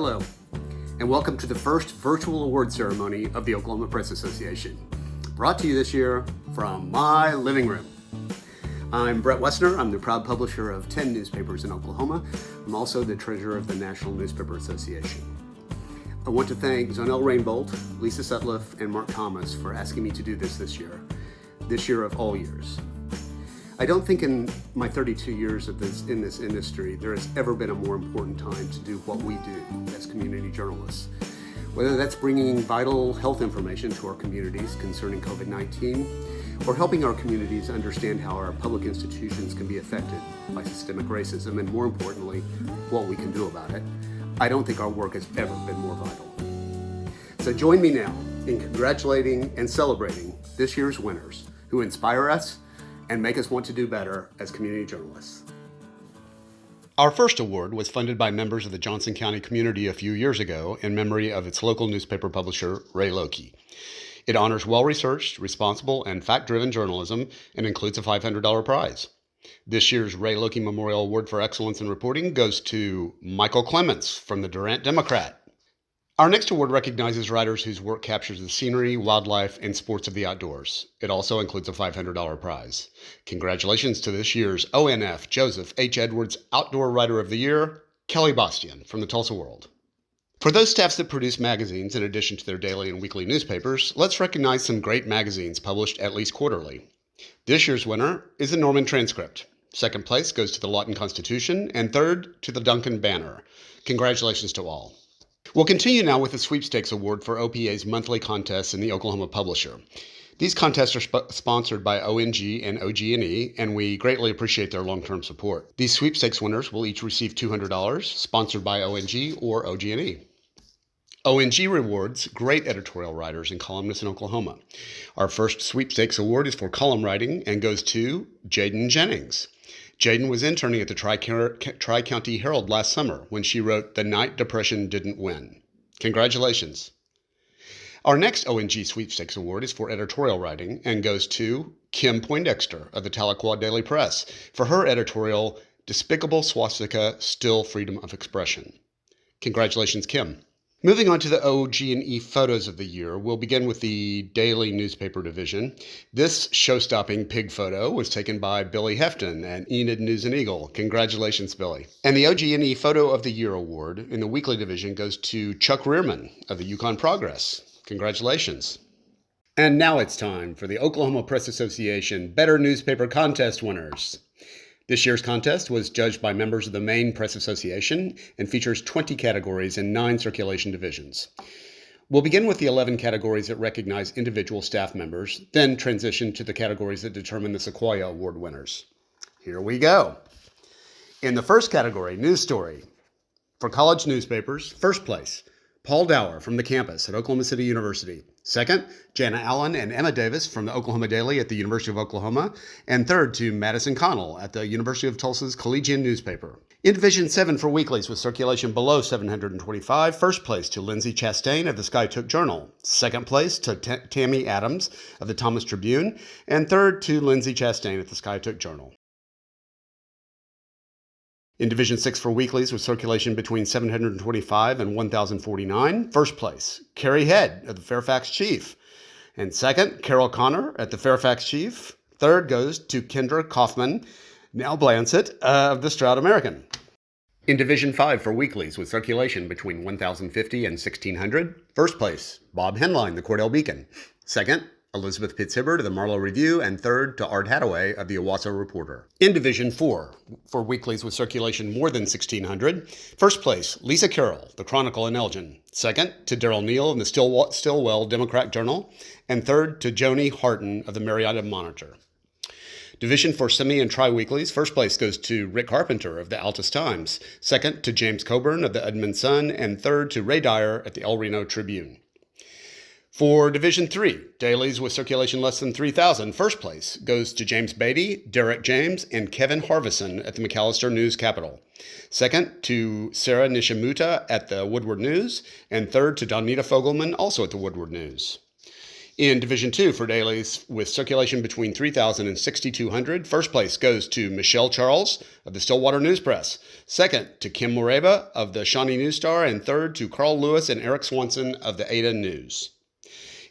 Hello, and welcome to the first virtual award ceremony of the Oklahoma Press Association, brought to you this year from my living room. I'm Brett Wessner. I'm the proud publisher of 10 newspapers in Oklahoma. I'm also the treasurer of the National Newspaper Association. I want to thank Zonell Rainbolt, Lisa Sutliff, and Mark Thomas for asking me to do this year of all years. I don't think in my 32 years in this industry there has ever been a more important time to do what we do as community journalists. Whether that's bringing vital health information to our communities concerning COVID-19, or helping our communities understand how our public institutions can be affected by systemic racism, and more importantly, what we can do about it, I don't think our work has ever been more vital. So join me now in congratulating and celebrating this year's winners who inspire us and make us want to do better as community journalists. Our first award was funded by members of the Johnson County community a few years ago in memory of its local newspaper publisher, Ray Lokey. It honors well-researched, responsible, and fact-driven journalism and includes a $500 prize. This year's Ray Lokey Memorial Award for Excellence in Reporting goes to Michael Clements from the Durant Democrat. Our next award recognizes writers whose work captures the scenery, wildlife, and sports of the outdoors. It also includes a $500 prize. Congratulations to this year's ONF Joseph H. Outdoor Writer of the Year, Kelly Bastian from the Tulsa World. For those staffs that produce magazines in addition to their daily and weekly newspapers, let's recognize some great magazines published at least quarterly. This year's winner is the Norman Transcript. Second place goes to the Lawton Constitution, and third to the Duncan Banner. Congratulations to all. We'll continue now with the Sweepstakes Award for OPA's monthly contests in the Oklahoma Publisher. These contests are sponsored by ONG and OG-E, and we greatly appreciate their long-term support. These sweepstakes winners will each receive $200, sponsored by ONG or OG-E. ONG rewards great editorial writers and columnists in Oklahoma. Our first Sweepstakes Award is for column writing and goes to Jaden Jennings. Jaden was interning at the Tri-County Herald last summer when she wrote "The Night Depression Didn't Win." Congratulations. Our next ONG Sweepstakes Award is for editorial writing and goes to Kim Poindexter of the Tahlequah Daily Press for her editorial "Despicable Swastika, Still Freedom of Expression." Congratulations, Kim. Moving on to the OGE Photos of the Year, we'll begin with the daily newspaper division. This show-stopping pig photo was taken by Billy Hefton at Enid News and Eagle. Congratulations, Billy. And the OGE Photo of the Year award in the weekly division goes to Chuck Rearman of the Yukon Progress. Congratulations. And now it's time for the Oklahoma Press Association Better Newspaper Contest winners. This year's contest was judged by members of the Maine Press Association and features 20 categories and 9 circulation divisions. We'll begin with the 11 categories that recognize individual staff members, then transition to the categories that determine the Sequoia Award winners. Here we go. In the first category, News Story. For college newspapers, first place, Paul Dower from the campus at Oklahoma City University. Second, Jana Allen and Emma Davis from the Oklahoma Daily at the University of Oklahoma. And third to Madison Connell at the University of Tulsa's Collegian newspaper. In Division 7 for weeklies with circulation below 725, first place to Lindsay Chastain of the Skytook Journal. Second place to Tammy Adams of the Thomas Tribune. And third to Lindsay Chastain at the Skytook Journal. In Division 6 for weeklies with circulation between 725 and 1,049, first place, Carrie Head of the Fairfax Chief. And second, Carol Connor at the Fairfax Chief. Third goes to Kendra Kaufman, now Blancett, of the Stroud American. In Division 5 for weeklies with circulation between 1,050 and 1,600, first place, Bob Henline, the Cordell Beacon. Second, Elizabeth Pitts-Hibbard of the Marlow Review, and third to Art Hadaway of the Owasso Reporter. In Division 4, for weeklies with circulation more than 1,600, first place, Lisa Carroll, the Chronicle and Elgin. Second, to Darrell Neal in the Stillwell Democrat Journal, and third to Joni Harton of the Marietta Monitor. Division for semi and tri-weeklies, first place goes to Rick Carpenter of the Altus Times. Second, to James Coburn of the Edmond Sun, and third to Ray Dyer at the El Reno Tribune. For Division 3, dailies with circulation less than 3,000, first place goes to James Beatty, Derek James, and Kevin Harvison at the McAllister News Capital. Second to Sarah Nishimuta at the Woodward News, and third to Donita Fogelman, also at the Woodward News. In Division 2 for dailies with circulation between 3,000 and 6,200, first place goes to Michelle Charles of the Stillwater News Press, second to Kim Moreva of the Shawnee News Star, and third to Carl Lewis and Eric Swanson of the Ada News.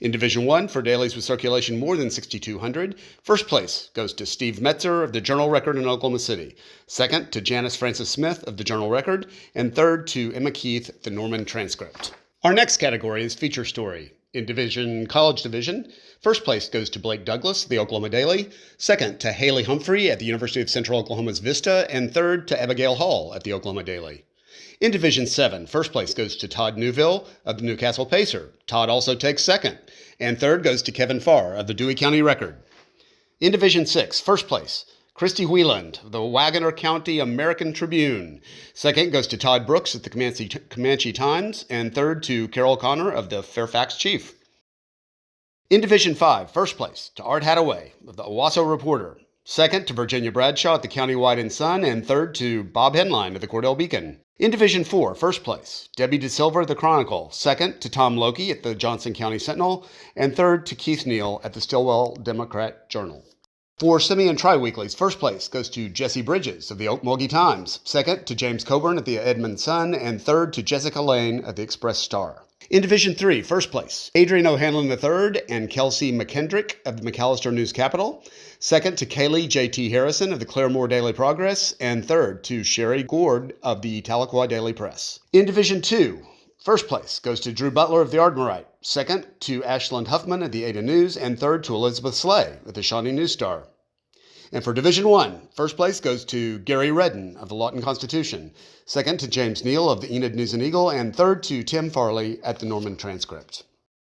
In Division 1 for dailies with circulation more than 6,200, first place goes to Steve Metzer of the Journal-Record in Oklahoma City, second to Janice Francis Smith of the Journal-Record, and third to Emma Keith of the Norman Transcript. Our next category is feature story. In College Division, first place goes to Blake Douglas, the Oklahoma Daily, second to Haley Humphrey at the University of Central Oklahoma's Vista, and third to Abigail Hall at the Oklahoma Daily. In Division 7, first place goes to Todd Newville of the Newcastle Pacer. Todd also takes second, and third goes to Kevin Farr of the Dewey County Record. In Division 6, first place, Christy Wheeland of the Wagoner County American Tribune. Second goes to Todd Brooks at the Comanche Times, and third to Carol Connor of the Fairfax Chief. In Division 5, first place to Art Hadaway of the Owasso Reporter. Second to Virginia Bradshaw at the Countywide and Sun, and third to Bob Henline of the Cordell Beacon. In Division 4, first place, Debbie DeSilva of the Chronicle. Second to Tom Lokey at the Johnson County Sentinel, and third to Keith Neal at the Stillwell Democrat Journal. For semi and tri-weeklies, first place goes to Jesse Bridges of the Okmulgee Times, second to James Coburn at the Edmond Sun, and third to Jessica Lane at the Express Star. In Division 3, first place, Adrian O'Hanlon III and Kelsey McKendrick of the McAllister News Capital, second to Kaylee J.T. Harrison of the Claremore Daily Progress, and third to Sherry Gord of the Tahlequah Daily Press. In Division 2, first place goes to Drew Butler of the Ardmorite, second to Ashland Huffman at the Ada News, and third to Elizabeth Slay at the Shawnee News Star. And for Division 1, first place goes to Gary Redden of the Lawton Constitution, second to James Neal of the Enid News and Eagle, and third to Tim Farley at the Norman Transcript.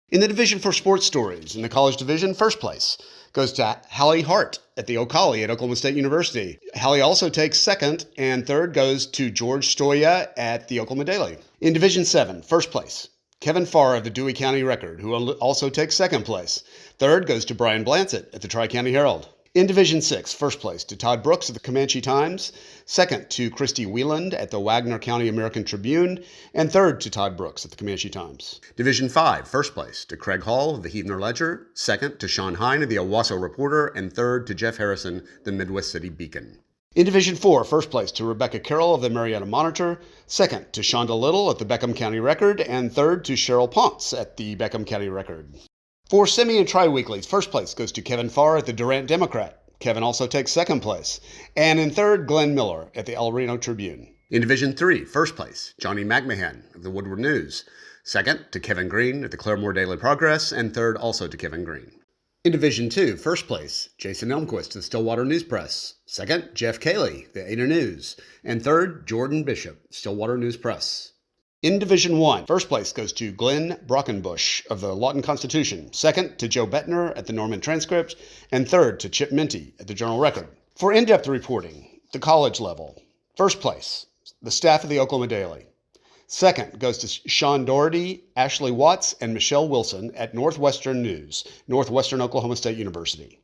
In the division for sports stories, in the college division, first place goes to Hallie Hart at the Ocali at Oklahoma State University. Hallie also takes second, and third goes to George Stoya at the Oklahoma Daily. In Division 7, first place, Kevin Farr of the Dewey County Record, who also takes second place. Third goes to Brian Blansett at the Tri-County Herald. In Division 6, first place to Todd Brooks of the Comanche Times, second to Christy Wheeland at the Wagner County American Tribune, and third to Todd Brooks at the Comanche Times. Division 5, first place to Craig Hall of the Heavener Ledger, second to Sean Hine of the Owasso Reporter, and third to Jeff Harrison, the Midwest City Beacon. In Division 4, first place to Rebecca Carroll of the Marietta Monitor, second to Shonda Little at the Beckham County Record, and third to Cheryl Ponce at the Beckham County Record. For semi and tri-weeklies, first place goes to Kevin Farr at the Durant Democrat. Kevin also takes second place. And in third, Glenn Miller at the El Reno Tribune. In Division 3, first place, Johnny McMahon of the Woodward News. Second to Kevin Green at the Claremore Daily Progress, and third also to Kevin Green. In Division 2, first place, Jason Elmquist of the Stillwater News Press. Second, Jeff Cayley, the Ada News. And third, Jordan Bishop, Stillwater News Press. In Division 1, first place goes to Glenn Brockenbush of the Lawton Constitution, second to Joe Bettner at the Norman Transcript, and third to Chip Minty at the Journal Record. For in-depth reporting, the college level, first place, the staff of the Oklahoma Daily. Second goes to Sean Doherty, Ashley Watts, and Michelle Wilson at Northwestern News, Northwestern Oklahoma State University.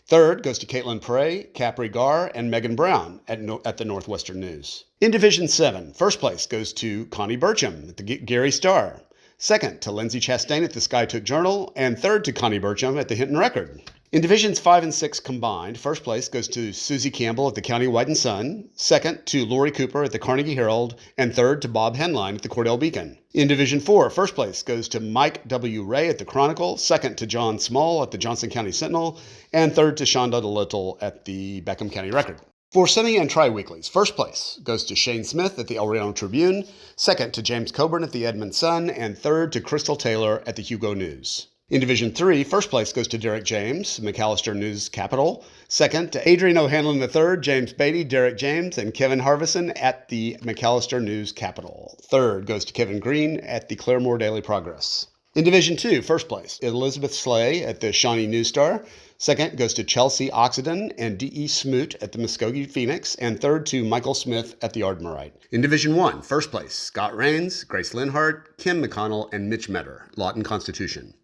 Third goes to Caitlin Prey, Capri Garr, and Megan Brown at the Northwestern News. In Division 7, first place goes to Connie Burcham at the Gary Star. Second to Lindsay Chastain at the Skytook Journal, and third to Connie Burcham at the Hinton Record. In Divisions 5 and 6 combined, first place goes to Susie Campbell at the Countywide and Sun, second to Lori Cooper at the Carnegie Herald, and third to Bob Henline at the Cordell Beacon. In Division 4, first place goes to Mike W. Ray at the Chronicle, second to John Small at the Johnson County Sentinel, and third to Shonda Little at the Beckham County Record. For semi and tri-weeklies, first place goes to Shane Smith at the El Reno Tribune, second to James Coburn at the Edmond Sun, and third to Crystal Taylor at the Hugo News. In Division 3, first place goes to Derek James, McAllister News Capital. Second to Adrian O'Hanlon III, James Beatty, Derek James, and Kevin Harvison at the McAllister News Capital. Third goes to Kevin Green at the Claremore Daily Progress. In Division 2, first place, Elizabeth Slay at the Shawnee News Star. Second goes to Chelsea Oxenden and D.E. Smoot at the Muskogee Phoenix. And third to Michael Smith at the Ardmorite. In Division 1, first place, Scott Rains, Grace Linhart, Kim McConnell, and Mitch Metter, Lawton Constitution.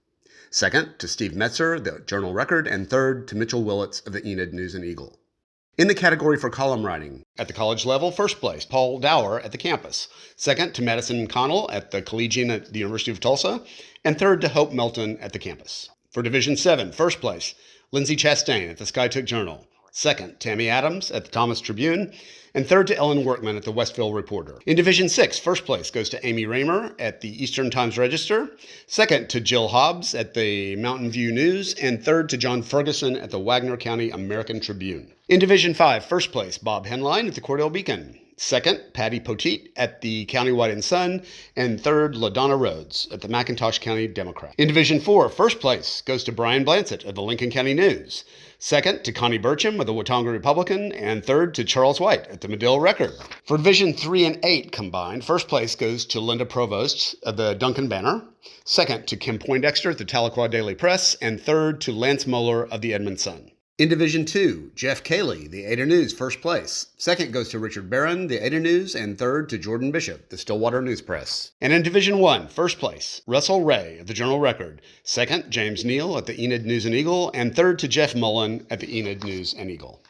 Second to Steve Metzer, the Journal Record, and third to Mitchell Willits of the Enid News and Eagle. In the category for column writing, at the college level, first place, Paul Dower at the campus. Second to Madison Connell at the Collegian at the University of Tulsa, and third to Hope Melton at the campus. For Division 7, first place, Lindsay Chastain at the Skytook Journal. Second, Tammy Adams at the Thomas Tribune. And third to Ellen Workman at the Westville Reporter. In Division 6, first place goes to Amy Raymer at the Eastern Times-Register. Second to Jill Hobbs at the Mountain View News. And third to John Ferguson at the Wagner County American Tribune. In Division 5, first place, Bob Henline at the Cordell Beacon. Second, Patty Poteet at the Countywide and Sun. And third, LaDonna Rhodes at the McIntosh County Democrat. In Division 4, first place goes to Brian Blancett of the Lincoln County News. Second to Connie Burcham of the Watonga Republican. And third to Charles White at the Medill Record. For Division 3 and 8 combined, first place goes to Linda Provost of the Duncan Banner. Second to Kim Poindexter at the Tahlequah Daily Press. And third to Lance Moeller of the Edmond Sun. In Division 2, Jeff Cayley, the Ada News, first place. Second goes to Richard Barron, the Ada News, and third to Jordan Bishop, the Stillwater News Press. And in Division 1, first place, Russell Ray of the Journal Record. Second, James Neal at the Enid News and Eagle, and third to Jeff Mullen at the Enid News and Eagle.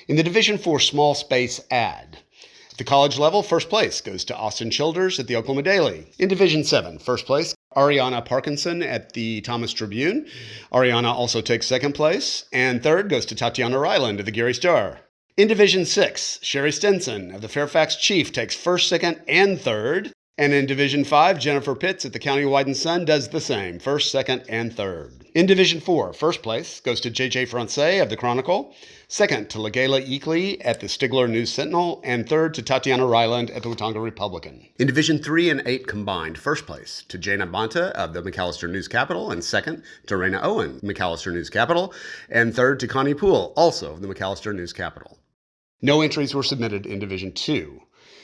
In the Division 4 small space ad, at the college level, first place goes to Austin Childers at the Oklahoma Daily. In Division 7, first place, Ariana Parkinson at the Thomas Tribune. Ariana also takes second place. And third goes to Tatiana Ryland of the Gary Star. In Division 6, Sherry Stinson of the Fairfax Chief takes first, second, and third. And in Division 5, Jennifer Pitts at the Countywide and Sun does the same, first, second, and third. In Division 4, first place goes to J.J. Francais of the Chronicle. Second to LaGayla Eakley at the Stigler News Sentinel. And third to Tatiana Ryland at the Watonga Republican. In Division 3 and 8 combined, first place to Jana Bonta of the McAllister News Capital. And second to Raina Owen, McAllister News Capital. And third to Connie Poole, also of the McAllister News Capital. No entries were submitted in Division 2.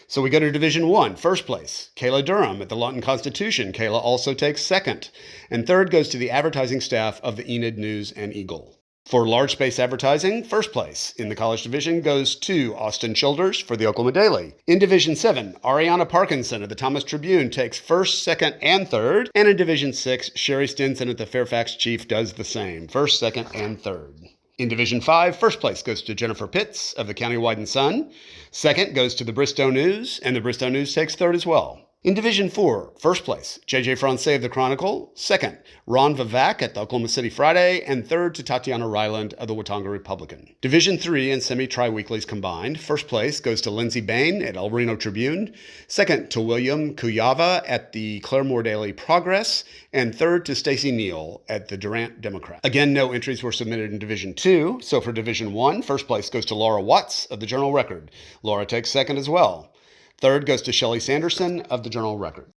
So we go to Division 1, first place, Kayla Durham at the Lawton Constitution. Kayla also takes second. And third goes to the advertising staff of the Enid News and Eagle. For large space advertising, first place in the college division goes to Austin Childers for the Oklahoma Daily. In Division 7, Ariana Parkinson of the Thomas Tribune takes first, second, and third. And in Division 6, Sherry Stinson at the Fairfax Chief does the same, first, second, and third. In Division 5, first place goes to Jennifer Pitts of the Countywide and Sun. Second goes to the Bristow News, and the Bristow News takes third as well. In Division 4, first place, J.J. Francais of the Chronicle. Second, Ron Vivak at the Oklahoma City Friday. And third to Tatiana Ryland of the Watonga Republican. Division 3 and semi-tri-weeklies combined, first place goes to Lindsay Bain at El Reno Tribune. Second to William Kuyava at the Claremore Daily Progress. And third to Stacy Neal at the Durant Democrat. Again, no entries were submitted in Division 2. So for Division 1, first place goes to Laura Watts of the Journal Record. Laura takes second as well. Third goes to Shelley Sanderson of the Journal Record.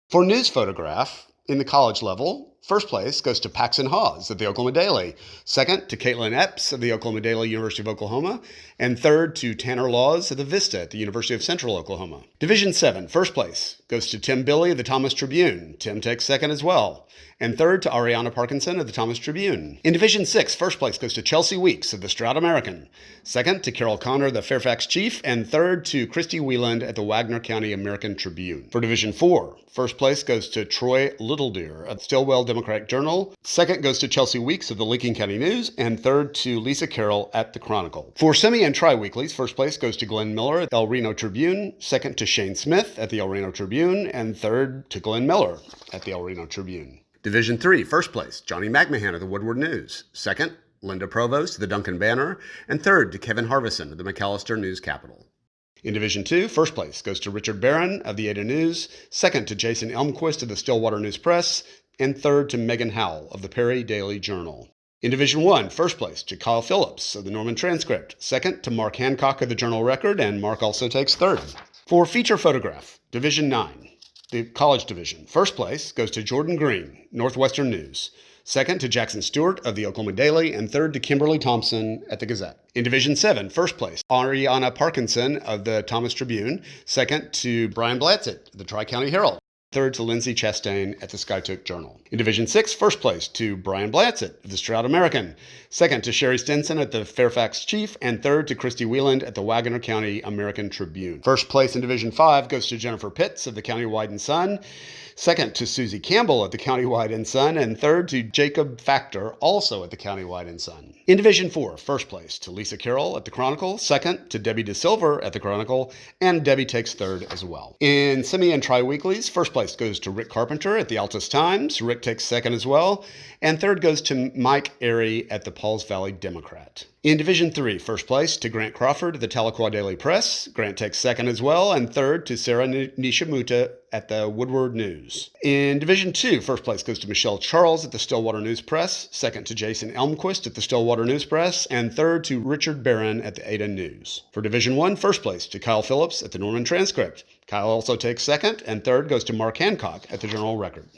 For news photograph, in the college level, first place goes to Paxton Hawes of the Oklahoma Daily. Second to Caitlin Epps of the Oklahoma Daily, University of Oklahoma. And third to Tanner Laws of the Vista at the University of Central Oklahoma. Division 7, first place goes to Tim Billy of the Thomas Tribune. Tim takes second as well. And third to Ariana Parkinson of the Thomas Tribune. In Division 6, first place goes to Chelsea Weeks of the Stroud American. Second to Carol Connor, the Fairfax Chief. And third to Christy Wieland at the Wagner County American Tribune. For Division 4, first place goes to Troy Littledeer of the Stillwell Democratic Journal. Second goes to Chelsea Weeks of the Lincoln County News. And third to Lisa Carroll at the Chronicle. For semi and tri-weeklies, first place goes to Glenn Miller at the El Reno Tribune. Second to Shane Smith at the El Reno Tribune. And third to Glenn Miller at the El Reno Tribune. Division 3, first place, Johnny McMahon of the Woodward News. Second, Linda Provost of the Duncan Banner. And third to Kevin Harvison of the McAllister News Capital. In Division 2, first place goes to Richard Barron of the Ada News. Second to Jason Elmquist of the Stillwater News Press. And third to Megan Howell of the Perry Daily Journal. In Division 1, first place to Kyle Phillips of the Norman Transcript. Second to Mark Hancock of the Journal Record, and Mark also takes third. For feature photograph, Division 9. The college division. First place goes to Jordan Green, Northwestern News. Second to Jackson Stewart of the Oklahoma Daily, and third to Kimberly Thompson at the Gazette. In Division 7, first place, Ariana Parkinson of the Thomas Tribune. Second to Brian Blancett of the Tri-County Herald. Third to Lindsay Chastain at the Skytook Journal. In Division 6, first place to Brian Blancett of the Stroud American. Second to Sherry Stinson at the Fairfax Chief. And third to Christy Wieland at the Wagner County American Tribune. First place in Division 5 goes to Jennifer Pitts of the Countywide and Sun. Second to Susie Campbell at the Countywide and Sun, and third to Jacob Factor, also at the Countywide and Sun. In Division 4, first place to Lisa Carroll at the Chronicle, second to Debbie DeSilver at the Chronicle, and Debbie takes third as well. In semi and tri-weeklies, first place goes to Rick Carpenter at the Altus Times, Rick takes second as well, and third goes to Mike Airy at the Pauls Valley Democrat. In Division 3, first place to Grant Crawford at the Tahlequah Daily Press, Grant takes second as well, and third to Sarah Nishimuta at the Woodward News. In Division 2, first place goes to Michelle Charles at the Stillwater News Press, second to Jason Elmquist at the Stillwater News Press, and third to Richard Barron at the Ada News. For Division 1, first place to Kyle Phillips at the Norman Transcript. Kyle also takes second, and third goes to Mark Hancock at the Journal Record.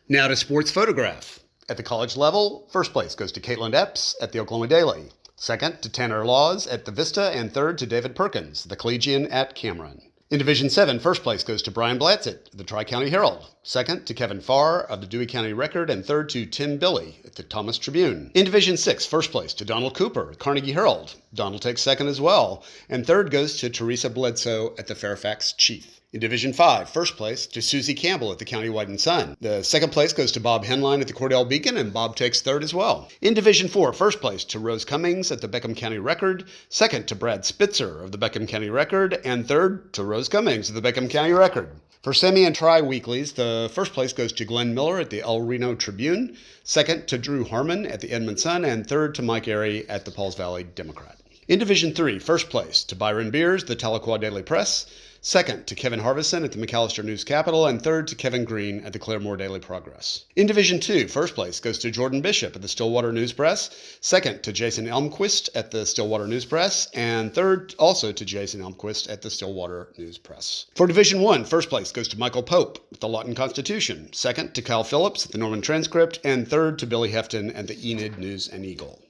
Now to Sports Photograph. At the college level, first place goes to Caitlin Epps at the Oklahoma Daily. Second to Tanner Laws at the Vista, and third to David Perkins, the Collegian at Cameron. In Division 7, first place goes to Brian Blatzett at the Tri-County Herald. Second to Kevin Farr of the Dewey County Record, and third to Tim Billy at the Thomas Tribune. In Division 6, first place to Donald Cooper at Carnegie Herald. Donald takes second as well, and third goes to Teresa Bledsoe at the Fairfax Chief. In Division 5, first place to Susie Campbell at the Countywide and Sun. The second place goes to Bob Henline at the Cordell Beacon, and Bob takes third as well. In Division 4, first place to Rose Cummings at the Beckham County Record, second to Brad Spitzer of the Beckham County Record, and third to Rose Cummings of the Beckham County Record. For semi and tri-weeklies, the first place goes to Glenn Miller at the El Reno Tribune, second to Drew Harmon at the Edmond Sun, and third to Mike Airy at the Pauls Valley Democrat. In Division 3, first place to Byron Beers, the Tahlequah Daily Press, second to Kevin Harvison at the McAllister News Capital, and third to Kevin Green at the Claremore Daily Progress. In Division 2, first place goes to Jordan Bishop at the Stillwater News Press, second to Jason Elmquist at the Stillwater News Press, and third also to Jason Elmquist at the Stillwater News Press. For Division 1, first place goes to Michael Pope at the Lawton Constitution, second to Kyle Phillips at the Norman Transcript, and third to Billy Hefton at the Enid News and Eagle.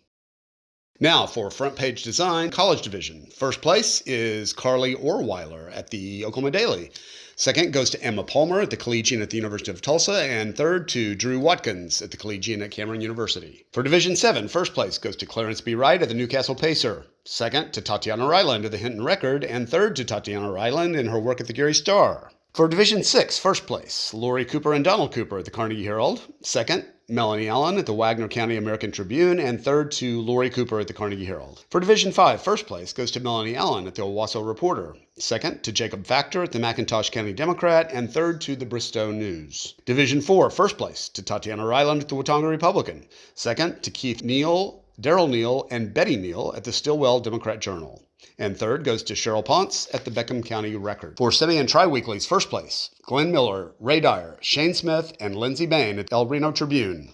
Now for front page design, college division. First place is Carly Orweiler at the Oklahoma Daily. Second goes to Emma Palmer at the Collegian at the University of Tulsa, and third to Drew Watkins at the Collegian at Cameron University. For Division 7, first place goes to Clarence B. Wright at the Newcastle Pacer. Second to Tatiana Ryland at the Hinton Record, and third to Tatiana Ryland in her work at the Gary Star. For Division 6, first place, Lori Cooper and Donald Cooper at the Carnegie Herald. Second, Melanie Allen at the Wagner County American Tribune, and third to Lori Cooper at the Carnegie Herald. For Division 5, first place goes to Melanie Allen at the Owasso Reporter. Second to Jacob Factor at the McIntosh County Democrat, and third to the Bristow News. Division 4, first place to Tatiana Ryland at the Watonga Republican. Second to Keith Neal, Darrell Neal, and Betty Neal at the Stillwell Democrat Journal. And third goes to Cheryl Ponce at the Beckham County Record. For semi and tri-weeklies, first place, Glenn Miller, Ray Dyer, Shane Smith, and Lindsey Bain at El Reno Tribune.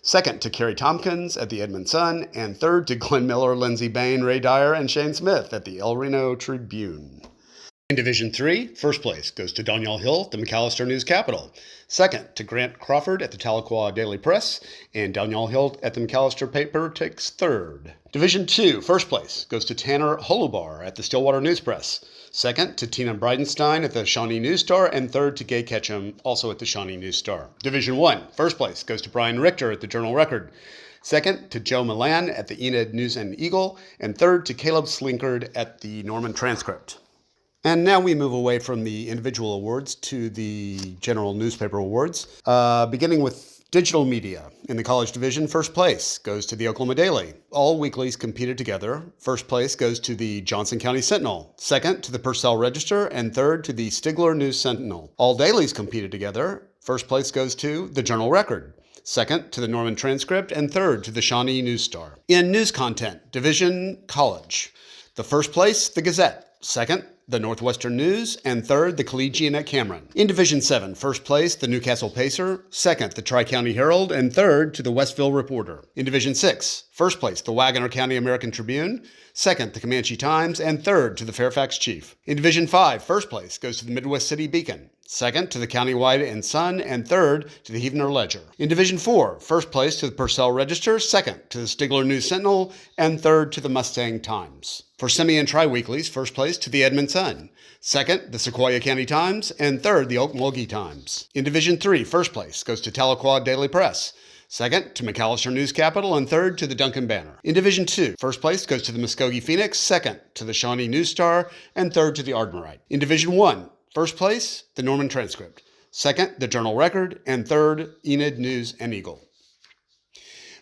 Second to Kerry Tompkins at the Edmond Sun, and third to Glenn Miller, Lindsey Bain, Ray Dyer, and Shane Smith at the El Reno Tribune. In Division 3, first place goes to Danielle Hill at the McAllister News Capital. Second to Grant Crawford at the Tahlequah Daily Press, and Danielle Hill at the McAllister Paper takes third. Division 2, first place goes to Tanner Holubar at the Stillwater News Press. Second to Tina Bridenstine at the Shawnee News Star, and third to Gay Ketchum, also at the Shawnee News Star. Division 1, first place goes to Brian Richter at the Journal Record. Second to Joe Milan at the Enid News and Eagle, and third to Caleb Slinkard at the Norman Transcript. And now we move away from the individual awards to the general newspaper awards, beginning with digital media. In the college division, first place goes to the Oklahoma Daily. All weeklies competed together. First place goes to the Johnson County Sentinel, second to the Purcell Register, and third to the Stigler News Sentinel. All dailies competed together. First place goes to the Journal Record, second to the Norman Transcript, and third to the Shawnee News Star. In news content, division college. The first place, the Gazette. Second, the Northwestern News, and third, the Collegian at Cameron. In Division 7, first place, the Newcastle Pacer, second, the Tri-County Herald, and third to the Westville Reporter. In Division 6, first place, the Wagner County American Tribune, second, the Comanche Times, and third to the Fairfax Chief. In Division 5, first place goes to the Midwest City Beacon, second to the Countywide and Sun, and third to the Heavener Ledger. In Division 4, first place to the Purcell Register, second to the Stigler News Sentinel, and third to the Mustang Times. For semi and tri-weeklies, first place to the Edmond Sun, second the Sequoia County Times, and third the Okmulgee Times. In Division 3, first place goes to Tahlequah Daily Press, second to McAllister News Capital, and third to the Duncan Banner. In Division 2, first place goes to the Muskogee Phoenix, second to the Shawnee News Star, and third to the Ardmorite. In Division 1, first place, the Norman Transcript, second, the Journal Record, and third, Enid, News, and Eagle.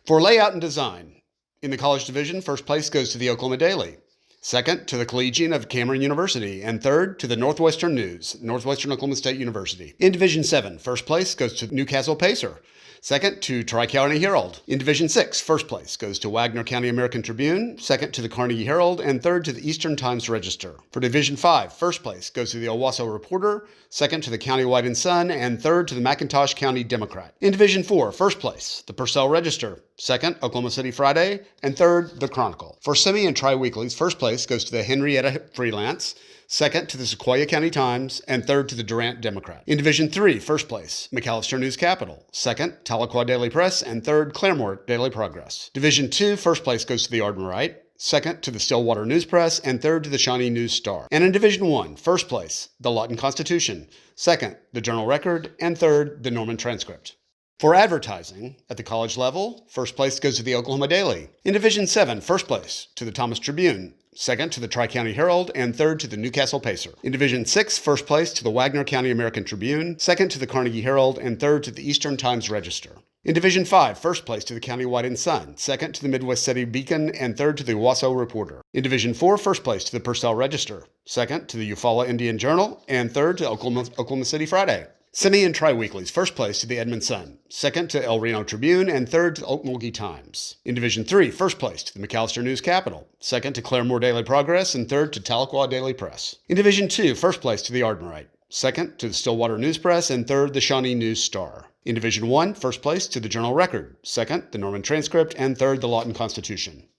For layout and design, in the college division, first place goes to the Oklahoma Daily, second to the Collegian of Cameron University, and third to the Northwestern News, Northwestern Oklahoma State University. In Division 7, first place goes to Newcastle Pacer, second to Tri-County Herald. In Division 6, first place goes to Wagner County American Tribune, second to the Carnegie Herald, and third to the Eastern Times Register. For Division 5, first place goes to the Owasso Reporter, second to the Countywide and Sun, and third to the McIntosh County Democrat. In Division 4, first place, the Purcell Register, second, Oklahoma City Friday, and third, the Chronicle. For semi and tri-weeklies, first place goes to the Henrietta Freelance, second to the Sequoyah County Times, and third to the Durant Democrat. In Division 3, first place, McAllister News Capital, second, Tahlequah Daily Press, and third, Claremore Daily Progress. Division 2, first place goes to the Ardmorite, second to the Stillwater News Press, and third to the Shawnee News Star. And in Division 1, first place, the Lawton Constitution, second, the Journal Record, and third, the Norman Transcript. For advertising, at the college level, first place goes to the Oklahoma Daily. In Division 7, first place to the Thomas Tribune, second to the Tri-County Herald, and third to the Newcastle Pacer. In Division 6, first place to the Wagner County American Tribune, second to the Carnegie Herald, and third to the Eastern Times Register. In Division 5, first place to the Countywide and Sun, second to the Midwest City Beacon, and third to the Owasso Reporter. In Division 4, first place to the Purcell Register, second to the Eufaula Indian Journal, and third to Oklahoma City Friday. Semi and tri-weeklies, first place to the Edmond Sun, second to El Reno Tribune, and third to the Okmulgee Times. In Division 3, first place to the McAllister News Capital, second to Claremore Daily Progress, and third to Tahlequah Daily Press. In Division 2, first place to the Ardmorite, second to the Stillwater News Press, and third the Shawnee News Star. In Division 1, first place to the Journal Record, second the Norman Transcript, and third the Lawton Constitution.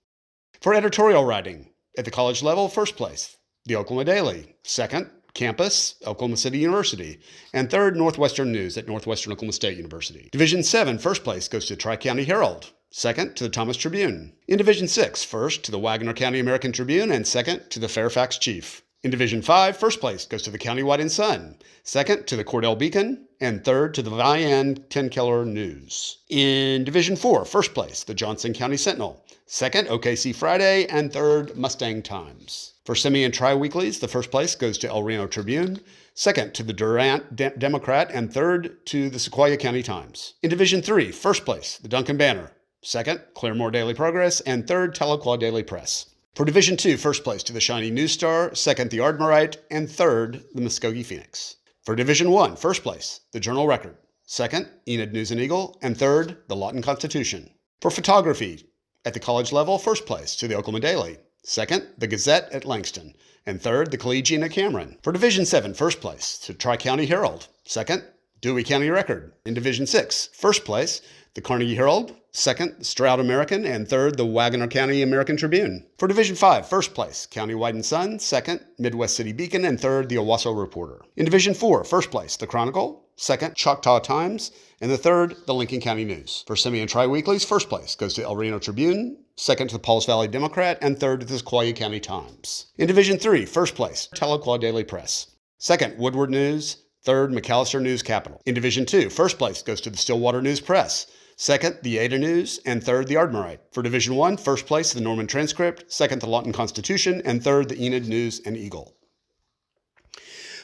For editorial writing, at the college level, first place, the Oklahoma Daily, second, Campus, Oklahoma City University, and third, Northwestern News at Northwestern Oklahoma State University. Division 7, first place goes to Tri-County Herald, second to the Thomas Tribune. In Division 6, first to the Wagner County American Tribune, and second to the Fairfax Chief. In Division 5, first place goes to the Countywide and Sun, second to the Cordell Beacon, and third to the Vian-Tenkiller News. In Division 4, first place, the Johnson County Sentinel, second, OKC Friday, and third, Mustang Times. For semi and tri-weeklies, the first place goes to El Reno Tribune, second to the Durant Democrat, and third to the Sequoyah County Times. In Division 3, first place, the Duncan Banner, second, Claremore Daily Progress, and third, Tahlequah Daily Press. For Division 2, first place to the Shawnee News Star, second, the Ardmorite, and third, the Muskogee Phoenix. For Division 1, first place, the Journal Record, second, Enid, News, and Eagle, and third, the Lawton Constitution. For photography, at the college level, first place to the Oklahoma Daily, second, the Gazette at Langston, and third, the Collegian at Cameron. For Division 7, first place to Tri-County Herald, second, Dewey County Record. In Division 6, first place, the Carnegie Herald, second, the Stroud American, and third, the Wagner County American Tribune. For Division 5, first place, Countywide and Sun, second, Midwest City Beacon, and third, the Owasso Reporter. In Division 4, first place, the Chronicle, second, Choctaw Times, and the third, the Lincoln County News. For semi and tri-weeklies, first place goes to El Reno Tribune, second to the Pauls Valley Democrat, and third to the Sequoyah County Times. In Division 3, first place, Tahlequah Daily Press, second, Woodward News, third, McAllister News Capital. In Division 2, first place goes to the Stillwater News Press, second, the Ada News, and third, the Ardmorite. For Division 1, first place, the Norman Transcript, second, the Lawton Constitution, and third, the Enid, News, and Eagle.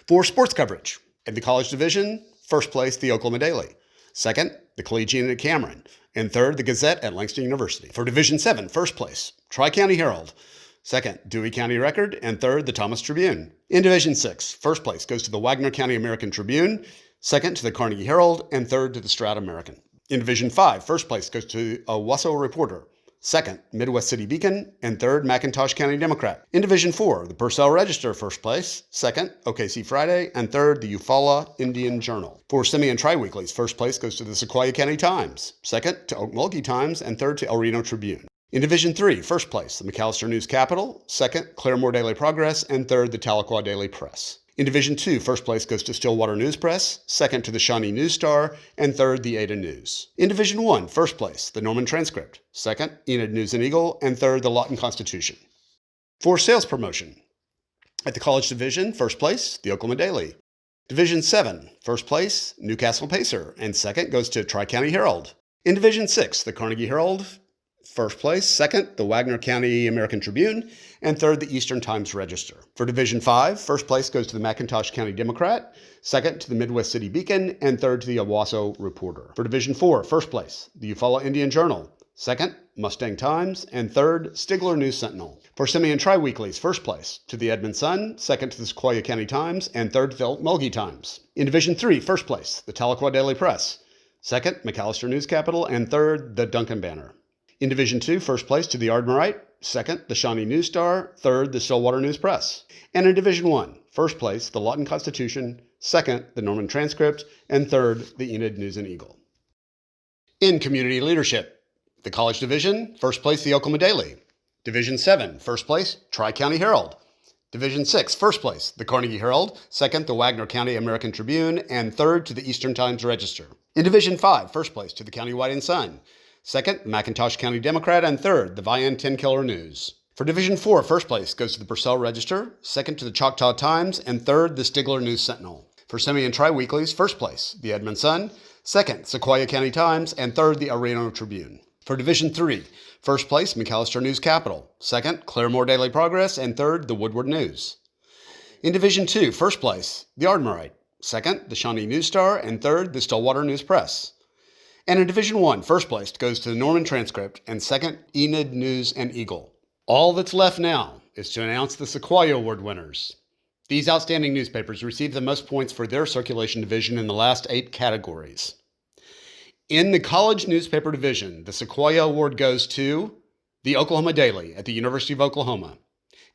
For sports coverage, in the college division, first place, the Oklahoma Daily, second, the Collegian at Cameron, and third, the Gazette at Langston University. For Division 7, first place, Tri-County Herald, second, Dewey County Record, and third, the Thomas Tribune. In Division 6, first place goes to the Wagner County American Tribune, second to the Carnegie Herald, and third to the Stroud American. In Division 5, first place goes to Owasso Reporter, second, Midwest City Beacon, and third, McIntosh County Democrat. In Division 4, the Purcell Register, first place, second, OKC Friday, and third, the Eufaula Indian Journal. For semi and tri-weeklies, first place goes to the Sequoyah County Times, second to Okmulgee Times, and third to El Reno Tribune. In Division 3, first place, the McAllister News Capital, second, Claremore Daily Progress, and third, the Tahlequah Daily Press. In Division 2, first place goes to Stillwater News Press, second to the Shawnee News Star, and third, the Ada News. In Division 1, first place, the Norman Transcript, second, Enid, News, and Eagle, and third, the Lawton Constitution. For sales promotion, at the college division, first place, the Oklahoma Daily. Division 7, first place, Newcastle Pacer, and second goes to Tri-County Herald. In Division 6, the Carnegie Herald, first place. Second, the Wagner County American Tribune. And third, the Eastern Times Register. For Division 5, first place goes to the McIntosh County Democrat. Second, to the Midwest City Beacon. And third, to the Owasso Reporter. For Division 4, first place, the Eufaula Indian Journal. Second, Mustang Times. And third, Stigler News Sentinel. For semi and tri-weeklies, first place to the Edmond Sun, second to the Sequoia County Times, and third to the Mulkey Times. In Division 3, first place, the Tahlequah Daily Press. Second, McAllister News Capital, and third, the Duncan Banner. In Division 2, first place to the Ardmorite, second, the Shawnee News Star, third, the Stillwater News Press. And in Division 1, first place, the Lawton Constitution, second, the Norman Transcript, and third, the Enid News and Eagle. In community leadership, the College Division, first place, the Oklahoma Daily. Division 7, first place, Tri-County Herald. Division 6, first place, the Carnegie Herald, second, the Wagner County American Tribune, and third to the Eastern Times Register. In Division 5, first place to the County-Wide and Sun, second, the McIntosh County Democrat, and third, the Vian 10-Killer News. For Division 4, first place goes to the Purcell Register, second to the Choctaw Times, and third, the Stigler News Sentinel. For semi and tri-weeklies, first place, the Edmond Sun, second, Sequoia County Times, and third, the Areno Tribune. For Division 3, first place, McAllister News Capital, second, Claremore Daily Progress, and third, the Woodward News. In Division 2, first place, the Ardmorite, second, the Shawnee News Star, and third, the Stillwater News Press. And in Division 1, first place goes to the Norman Transcript, and second, Enid News and Eagle. All that's left now is to announce the Sequoia Award winners. These outstanding newspapers received the most points for their circulation division in the last 8 categories. In the college newspaper division, the Sequoia Award goes to the Oklahoma Daily at the University of Oklahoma.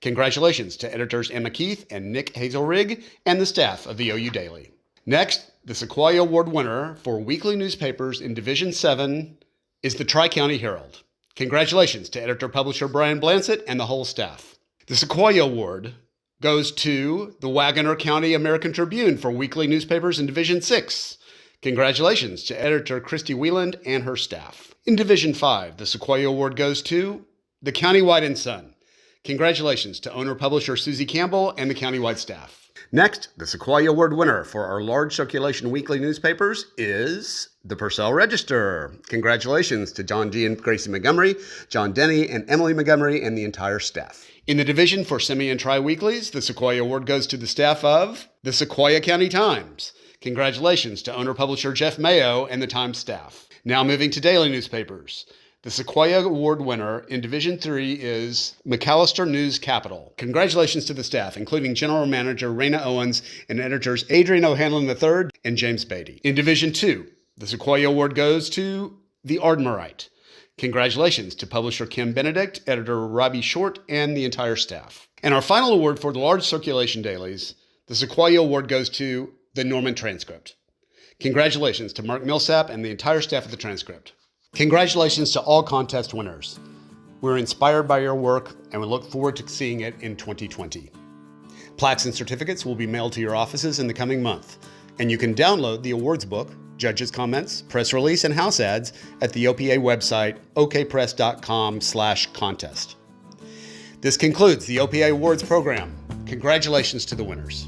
Congratulations to editors Emma Keith and Nick Hazelrig and the staff of the OU Daily. Next, the Sequoia Award winner for weekly newspapers in Division 7 is the Tri-County Herald. Congratulations to editor-publisher Brian Blansett and the whole staff. The Sequoia Award goes to the Wagner County American Tribune for weekly newspapers in Division 6. Congratulations to editor Christy Wieland and her staff. In Division 5, the Sequoia Award goes to the County-Wide and Sun. Congratulations to owner-publisher Susie Campbell and the County-Wide staff. Next, the Sequoia Award winner for our large circulation weekly newspapers is the Purcell Register. Congratulations to John G. and Gracie Montgomery, John Denny, and Emily Montgomery, and the entire staff. In the division for semi and tri-weeklies, the Sequoia Award goes to the staff of the Sequoia County Times. Congratulations to owner-publisher Jeff Mayo and the Times staff. Now moving to daily newspapers. The Sequoia Award winner in Division 3 is McAllister News Capital. Congratulations to the staff, including General Manager Raina Owens and editors Adrian O'Hanlon III and James Beatty. In Division 2, the Sequoia Award goes to the Ardmorite. Congratulations to publisher Kim Benedict, editor Robbie Short, and the entire staff. And our final award for the large circulation dailies, the Sequoia Award goes to the Norman Transcript. Congratulations to Mark Millsap and the entire staff of the Transcript. Congratulations to all contest winners. We're inspired by your work and we look forward to seeing it in 2020. Plaques and certificates will be mailed to your offices in the coming month, and you can download the awards book, judges' comments, press release, and house ads at the OPA website, okpress.com/contest. This concludes the OPA Awards program. Congratulations to the winners.